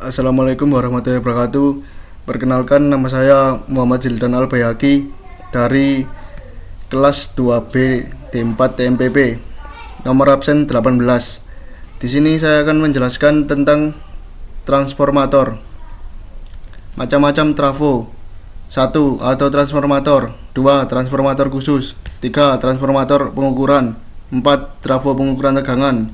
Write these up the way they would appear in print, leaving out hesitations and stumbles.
Assalamualaikum warahmatullahi wabarakatuh. Perkenalkan, nama saya Muhammad Zildan Albayhaqi dari kelas 2B D4 TMPP. Nomor absen 18. Di sini saya akan menjelaskan tentang transformator. Macam-macam trafo. 1. Auto transformator. 2. Transformator khusus. 3. Transformator pengukuran. 4. Trafo pengukuran tegangan.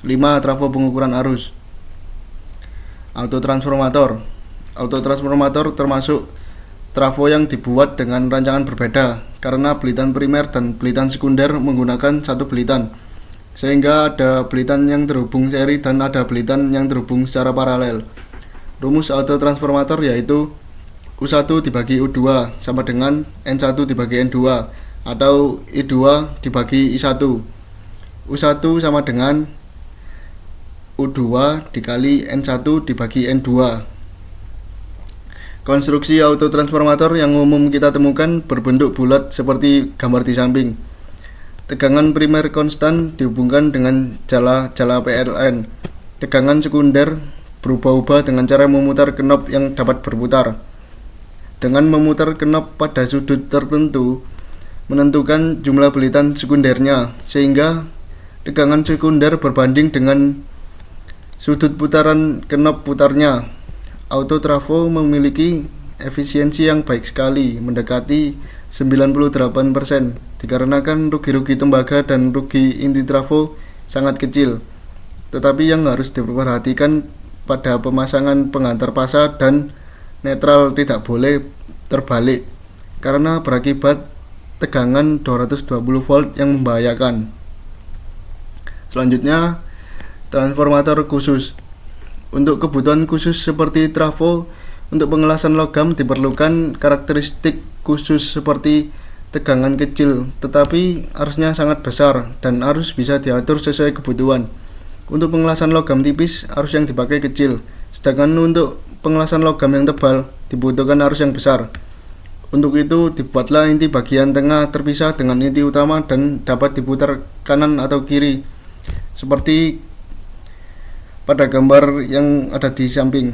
5. Trafo pengukuran arus. Autotransformator termasuk trafo yang dibuat dengan rancangan berbeda karena belitan primer dan belitan sekunder menggunakan satu belitan, sehingga ada belitan yang terhubung seri dan ada belitan yang terhubung secara paralel. Rumus autotransformator yaitu U1 dibagi U2 sama dengan N1 dibagi N2 atau I2 dibagi I1. U1 sama dengan U2 dikali N1 dibagi N2. Konstruksi autotransformator yang umum kita temukan berbentuk bulat seperti gambar di samping. Tegangan primer konstan dihubungkan dengan jala PLN. Tegangan sekunder berubah-ubah dengan cara memutar knob yang dapat berputar. Dengan memutar knob pada sudut tertentu menentukan jumlah belitan sekundernya, sehingga tegangan sekunder berbanding dengan sudut putaran knob putarnya. Auto trafo memiliki efisiensi yang baik sekali, mendekati 98%, dikarenakan rugi-rugi tembaga dan rugi inti trafo sangat kecil. Tetapi yang harus diperhatikan pada pemasangan pengantar pasa dan netral tidak boleh terbalik, karena berakibat tegangan 220 volt yang membahayakan. Selanjutnya, transformator khusus. Untuk kebutuhan khusus seperti trafo, untuk pengelasan logam diperlukan karakteristik khusus seperti tegangan kecil tetapi arusnya sangat besar dan arus bisa diatur sesuai kebutuhan. Untuk pengelasan logam tipis, arus yang dipakai kecil, sedangkan untuk pengelasan logam yang tebal dibutuhkan arus yang besar. Untuk itu dibuatlah inti bagian tengah terpisah dengan inti utama dan dapat diputar kanan atau kiri seperti pada gambar yang ada di samping.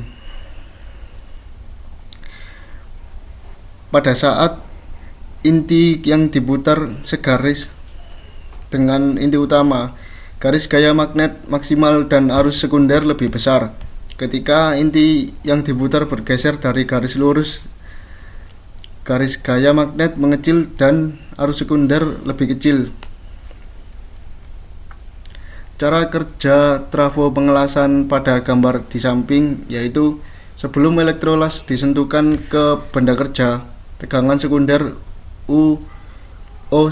Pada saat inti yang diputar segaris dengan inti utama, garis gaya magnet maksimal dan arus sekunder lebih besar. Ketika inti yang diputar bergeser dari garis lurus, garis gaya magnet mengecil dan arus sekunder lebih kecil. Cara kerja trafo pengelasan pada gambar di samping yaitu sebelum elektrolas disentuhkan ke benda kerja, tegangan sekunder O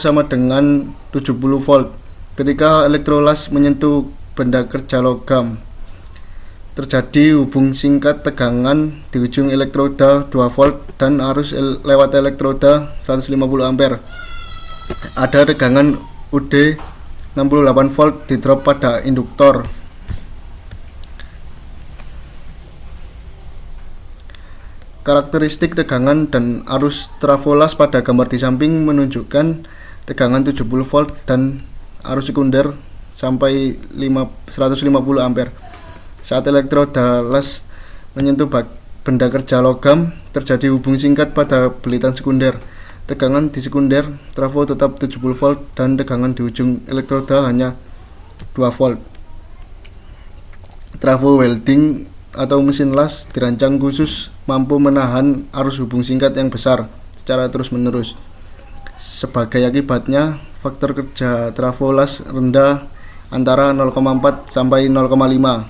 sama dengan 70 volt. Ketika elektrolas menyentuh benda kerja logam, terjadi hubung singkat tegangan di ujung elektroda 2 volt dan arus lewat elektroda 150 ampere. Ada tegangan UD 68 volt di drop pada induktor. Karakteristik tegangan dan arus trafolas pada gambar di samping menunjukkan tegangan 70 volt dan arus sekunder sampai 150 ampere. Saat elektroda las menyentuh benda kerja logam, terjadi hubung singkat pada belitan sekunder. Tegangan di sekunder trafo tetap 70 volt dan tegangan di ujung elektroda hanya 2 volt. Trafo welding atau mesin las dirancang khusus mampu menahan arus hubung singkat yang besar secara terus-menerus. Sebagai akibatnya, faktor kerja trafo las rendah antara 0,4 sampai 0,5.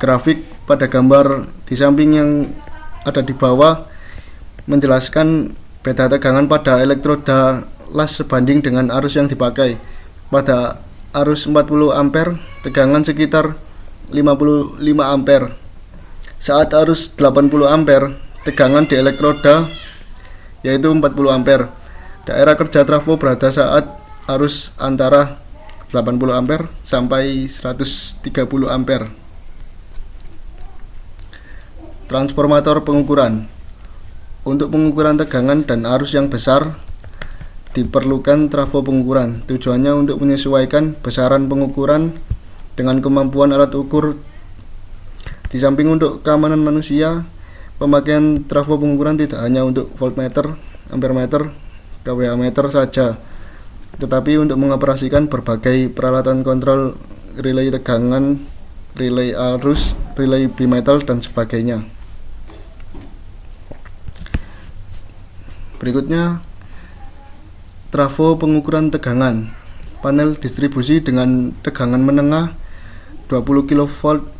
Grafik pada gambar di samping yang ada di bawah menjelaskan beda tegangan pada elektroda las sebanding dengan arus yang dipakai. Pada arus 40 ampere, tegangan sekitar 55 ampere. Saat arus 80 ampere, tegangan di elektroda yaitu 40 ampere. Daerah kerja trafo berada saat arus antara 80 ampere sampai 130 ampere. Transformator pengukuran. Untuk pengukuran tegangan dan arus yang besar diperlukan trafo pengukuran. Tujuannya untuk menyesuaikan besaran pengukuran dengan kemampuan alat ukur Di samping untuk keamanan manusia, pemakaian trafo pengukuran tidak hanya untuk voltmeter, ampermeter, kWh meter saja, tetapi untuk mengoperasikan berbagai peralatan kontrol relay tegangan, relay arus, relay bimetal, dan sebagainya. Berikutnya, trafo pengukuran tegangan. Panel distribusi dengan tegangan menengah 20 kV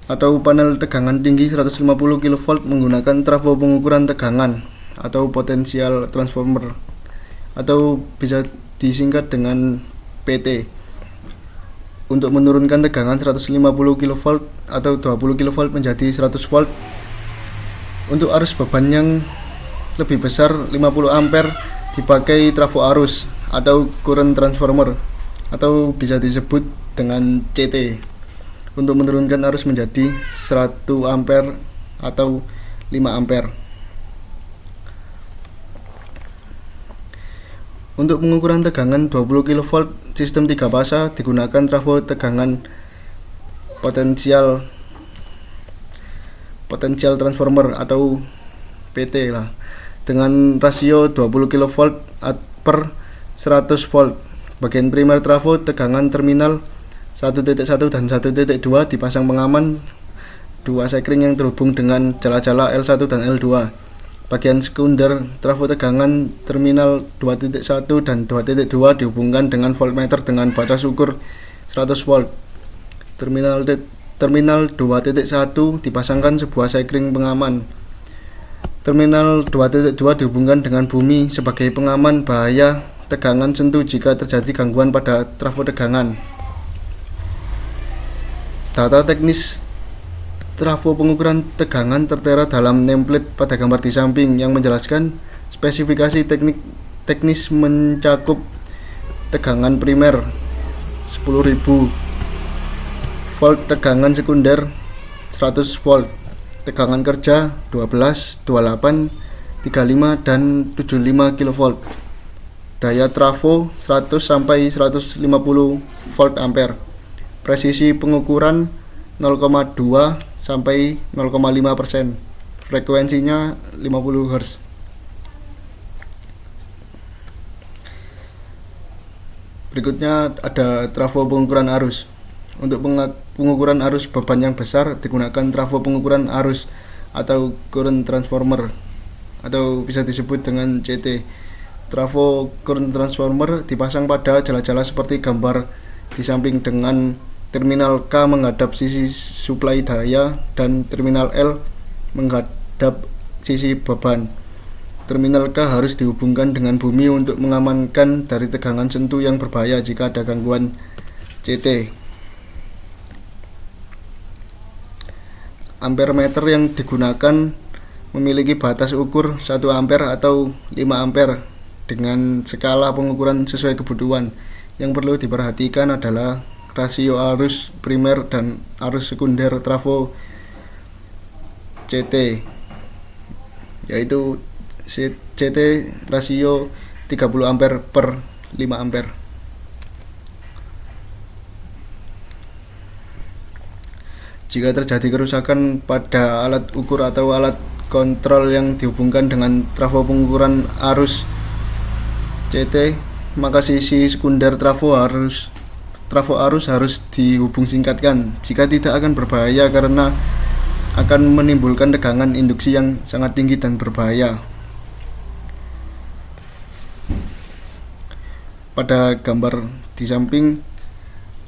atau panel tegangan tinggi 150 kV menggunakan trafo pengukuran tegangan atau potential transformer, atau bisa disingkat dengan PT, untuk menurunkan tegangan 150 kV atau 20 kV menjadi 100 volt. Untuk arus beban yang lebih besar 50 ampere dipakai trafo arus atau current transformer, atau bisa disebut dengan CT, untuk menurunkan arus menjadi 100 ampere atau 5 ampere. Untuk pengukuran tegangan 20 kV sistem 3 fasa digunakan trafo tegangan potensial transformer atau PT lah, dengan rasio 20 kV per 100 volt. Bagian primer trafo tegangan terminal 1.1 dan 1.2 dipasang pengaman 2 sekring yang terhubung dengan jala-jala L1 dan L2. Bagian sekunder trafo tegangan terminal 2.1 dan 2.2 dihubungkan dengan voltmeter dengan batas ukur 100 volt. Terminal 2.1 dipasangkan sebuah sekring pengaman. Terminal 2.2 dihubungkan dengan bumi sebagai pengaman bahaya tegangan sentuh jika terjadi gangguan pada trafo tegangan. Data teknis trafo pengukuran tegangan tertera dalam template pada gambar di samping yang menjelaskan spesifikasi teknis mencakup tegangan primer 10.000 volt, tegangan sekunder 100 volt, tegangan kerja 12, 28, 35 dan 75 kV. Daya trafo 100 sampai 150 volt ampere. Presisi pengukuran 0,2 sampai 0,5%. Frekuensinya 50 Hz. Berikutnya ada trafo pengukuran arus. Untuk pengukuran arus beban yang besar digunakan trafo pengukuran arus atau current transformer, atau bisa disebut dengan CT. Trafo current transformer dipasang pada jala-jala seperti gambar di samping, dengan terminal K menghadap sisi suplai daya dan terminal L menghadap sisi beban. Terminal K harus dihubungkan dengan bumi untuk mengamankan dari tegangan sentuh yang berbahaya jika ada gangguan CT. Ampermeter yang digunakan memiliki batas ukur 1 ampere atau 5 ampere dengan skala pengukuran sesuai kebutuhan. Yang perlu diperhatikan adalah rasio arus primer dan arus sekunder trafo CT, yaitu CT rasio 30 ampere per 5 ampere. Jika terjadi kerusakan pada alat ukur atau alat kontrol yang dihubungkan dengan trafo pengukuran arus CT, maka sisi sekunder trafo arus harus dihubung singkatkan. Jika tidak akan berbahaya karena akan menimbulkan tegangan induksi yang sangat tinggi dan berbahaya. Pada gambar di samping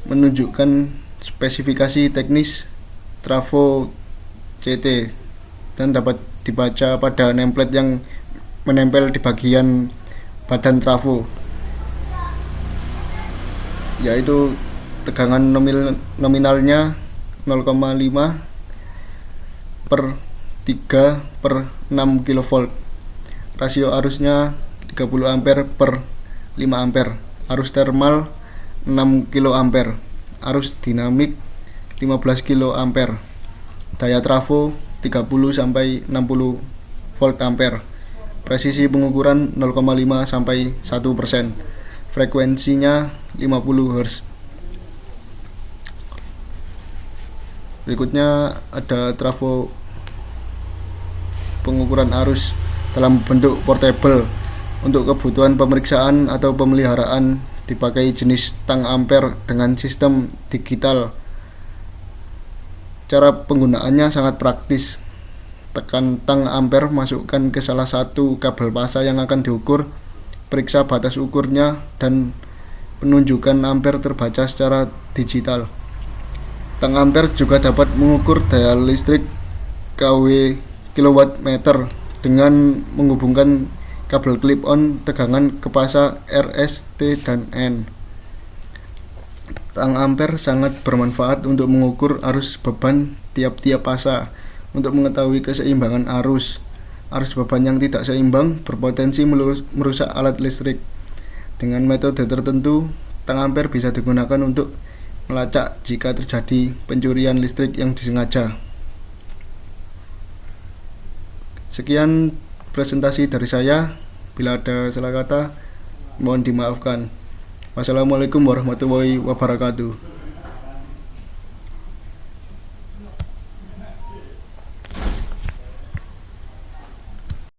menunjukkan spesifikasi teknis trafo CT dan dapat dibaca pada template yang menempel di bagian badan trafo, yaitu tegangan nominalnya 0,5 per 3 per 6 kV. Rasio arusnya 30 ampere per 5 ampere. Arus termal 6 kA. Arus dinamik 15 kA. Daya trafo 30 sampai 60 volt ampere. Presisi pengukuran 0,5 sampai 1%. Frekuensinya 50 Hz. Berikutnya ada trafo pengukuran arus dalam bentuk portable. Untuk kebutuhan pemeriksaan atau pemeliharaan dipakai jenis tang ampere dengan sistem digital. Cara penggunaannya sangat praktis. Tekan tang ampere, masukkan ke salah satu kabel pasa yang akan diukur, periksa batas ukurnya, dan penunjukan ampere terbaca secara digital. Tang ampere juga dapat mengukur daya listrik kW kWm dengan menghubungkan kabel clip-on tegangan ke pasa R, S, T, dan N. Tang ampere sangat bermanfaat untuk mengukur arus beban tiap-tiap pasa. Untuk mengetahui keseimbangan arus beban yang tidak seimbang berpotensi merusak alat listrik. Dengan metode tertentu, tang ampere bisa digunakan untuk melacak jika terjadi pencurian listrik yang disengaja. Sekian presentasi dari saya. Bila ada salah kata, mohon dimaafkan. Wassalamualaikum warahmatullahi wabarakatuh.